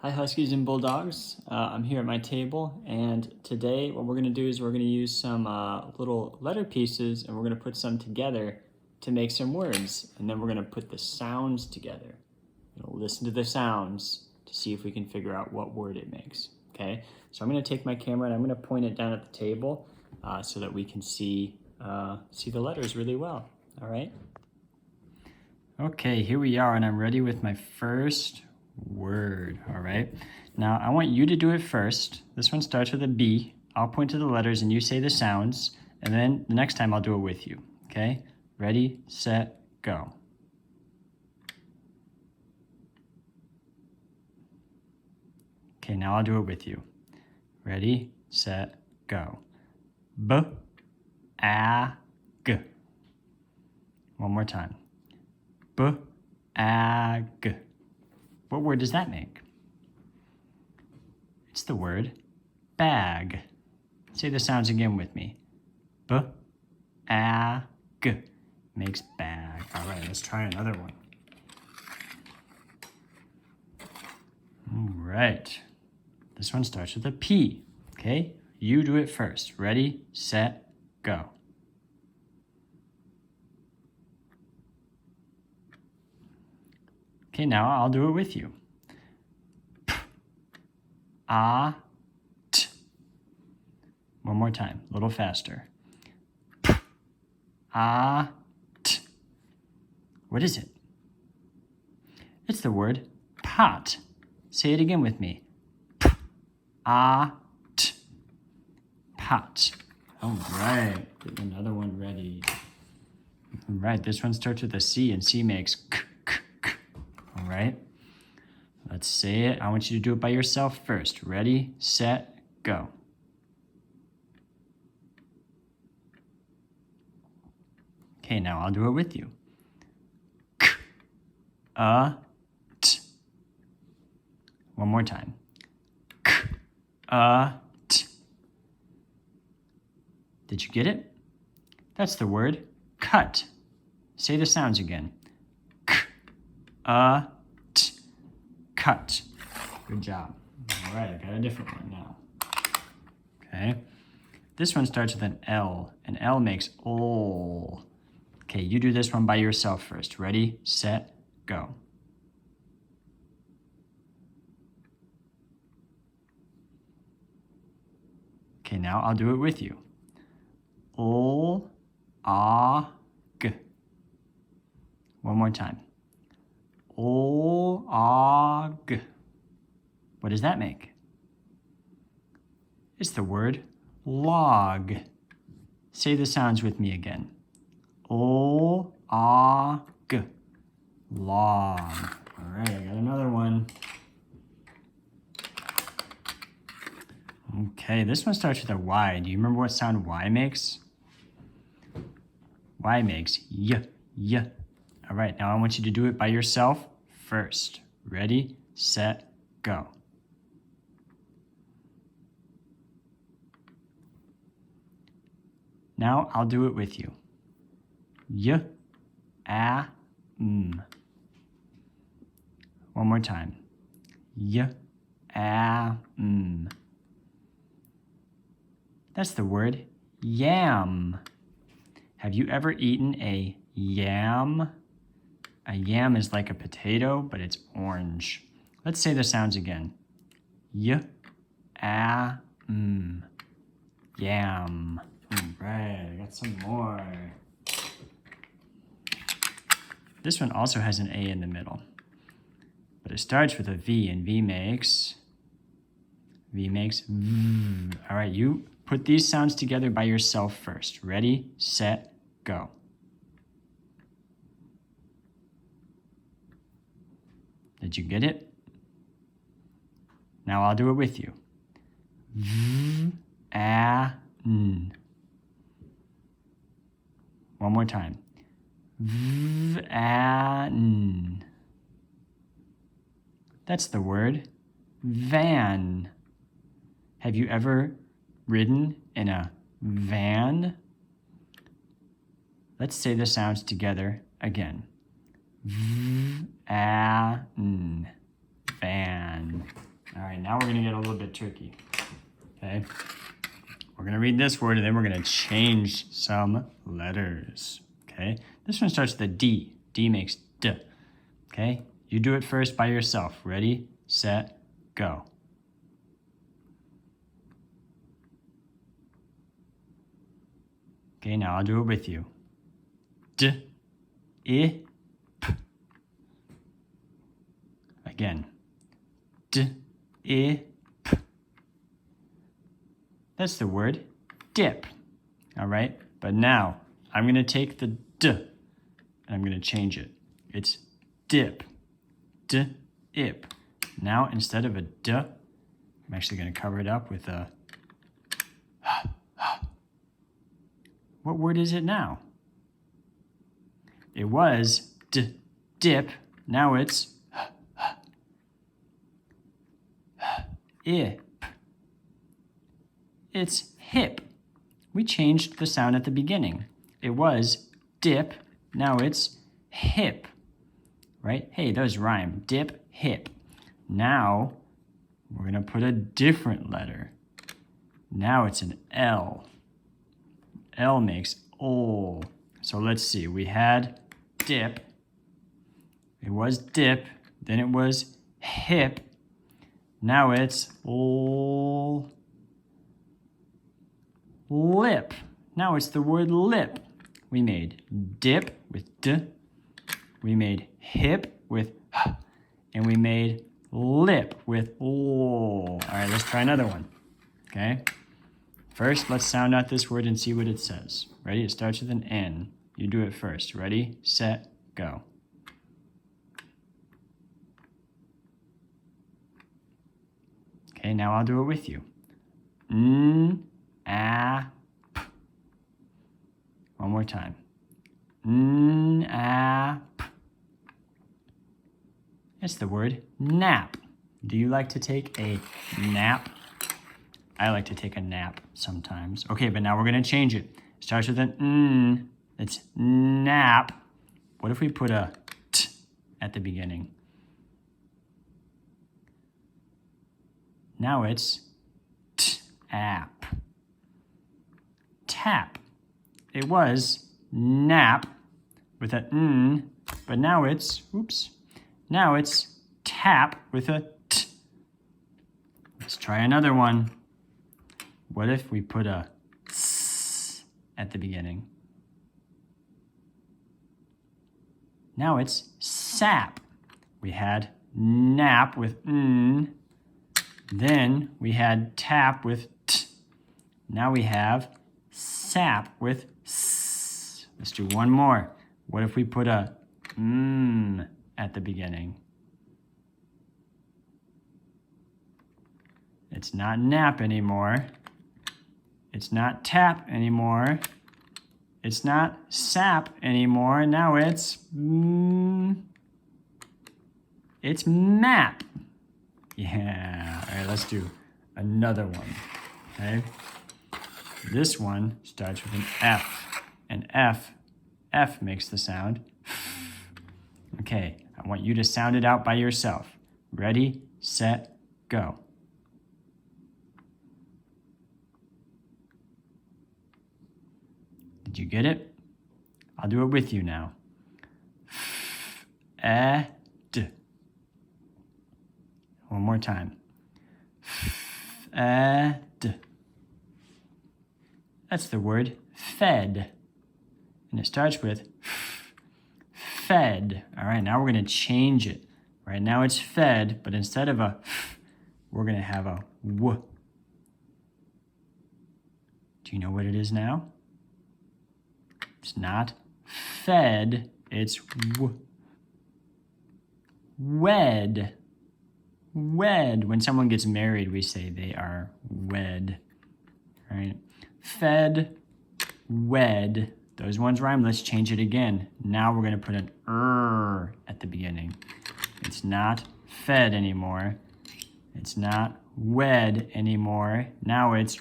Hi Huskies and Bulldogs, I'm here at my table, and today what we're going to do is we're going to use some little letter pieces and we're going to put some together to make some words, and then we're going to put the sounds together. Listen to the sounds to see if we can figure out what word it makes, okay? So I'm going to take my camera and I'm going to point it down at the table so that we can see the letters really well, all right? Okay, here we are, and I'm ready with my first word, all right? Now, I want you to do it first. This one starts with a B. I'll point to the letters and you say the sounds, and then the next time I'll do it with you, okay? Ready, set, go. Okay, now I'll do it with you. Ready, set, go. B, A, G. One more time. B, A, G. What word does that make? It's the word bag. Say the sounds again with me. B, A, G. Makes bag. All right, let's try another one. All right. This one starts with a P. Okay, you do it first. Ready, set, go. Okay, now I'll do it with you. P, A, T. One more time, a little faster. P, A, T. What is it? It's the word pot. Say it again with me. P, A, T. Pot. All right, get another one ready. All right, this one starts with a C, and C makes k, k, k. All right, let's say it. I want you to do it by yourself first. Ready, set, go. Okay, now I'll do it with you. K, A, T. One more time. K, A, T. Did you get it? That's the word cut. Say the sounds again. K, A, T. Cut. Good job. All right, I got a different one now. Okay. This one starts with an L. An L makes ol. Okay, you do this one by yourself first. Ready, set, go. Okay, now I'll do it with you. Ol, A, G. One more time. Ol, A, G. What does that make? It's the word log. Say the sounds with me again. Ol, A, G. Log. All right, I got another one. Okay, this one starts with a Y. Do you remember what sound Y makes? Y makes y, y. All right, now I want you to do it by yourself first. Ready, set, go. Now I'll do it with you. Y, A, M. One more time. Y, A, M. That's the word yam. Have you ever eaten a yam? A yam is like a potato, but it's orange. Let's say the sounds again. Y, A, M. Yam. All right, I got some more. This one also has an A in the middle, but it starts with a V, and V makes V. All right, you put these sounds together by yourself first. Ready, set, go. Did you get it? Now I'll do it with you. V, A, N. One more time. V, A, N. That's the word van. Have you ever ridden in a van? Let's say the sounds together again. V, A, N. Van. Now we're going to get a little bit tricky. Okay? We're going to read this word and then we're going to change some letters. Okay? This one starts with a D. D makes D. Okay? You do it first by yourself. Ready, set, go. Okay, now I'll do it with you. D, I, P. Again. D, I, P. That's the word dip. All right? But now I'm going to take the D and I'm going to change it. It's dip. D, ip. Now instead of a D, I'm actually going to cover it up with a. What word is it now? It was dip. Now it's ip. It's hip. We changed the sound at the beginning. It was dip. Now it's hip. Right? Hey, those rhyme. Dip, hip. Now we're going to put a different letter. Now it's an L. L makes ol. So let's see. We had dip. It was dip. Then it was hip. Now it's lip. Now it's the word lip. We made dip with D. We made hip with H. And we made lip with ol. All right, let's try another one. Okay? First, let's sound out this word and see what it says. Ready? It starts with an N. You do it first. Ready, set, go. Okay, now I'll do it with you. N, a, p. One more time. N, a, p. It's the word nap. Do you like to take a nap? I like to take a nap sometimes. Okay, but now we're going to change it. It starts with an N. It's nap. What if we put a T at the beginning? Now it's tap. Tap. It was nap with an N, but now it's, now it's tap with a T. Let's try another one. What if we put a S at the beginning? Now it's sap. We had nap with N. Then we had tap with T. Now we have sap with S. Let's do one more. What if we put a M at the beginning? It's not nap anymore. It's not tap anymore. It's not sap anymore. Now it's map. Yeah. All right, let's do another one. Okay. This one starts with an F. And F makes the sound. Okay, I want you to sound it out by yourself. Ready, set, go. Did you get it? I'll do it with you now. D. One more time. D. That's the word fed. And it starts with fed. All right, now we're going to change it. Right now it's fed, but instead of a we're going to have a w. Do you know what it is now? It's not fed, it's wed. Wed. When someone gets married, we say they are wed. Right? Fed, wed. Those ones rhyme. Let's change it again. Now we're going to put an at the beginning. It's not fed anymore. It's not wed anymore. Now it's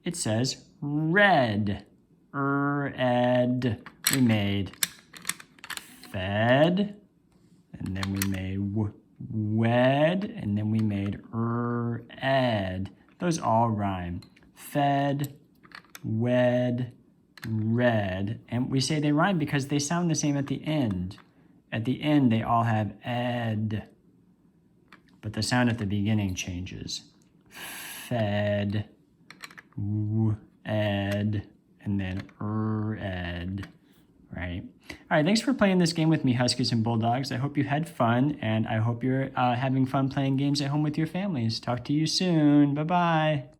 It says red. Ed. We made fed, and then we made wed, and then we made ed. Those all rhyme. Fed, wed, red. And we say they rhyme because they sound the same at the end. At the end, they all have ed. But the sound at the beginning changes. Fed, ed, and then ed. Right? All right, thanks for playing this game with me, Huskies and Bulldogs. I hope you had fun, and I hope you're having fun playing games at home with your families. Talk to you soon. Bye-bye.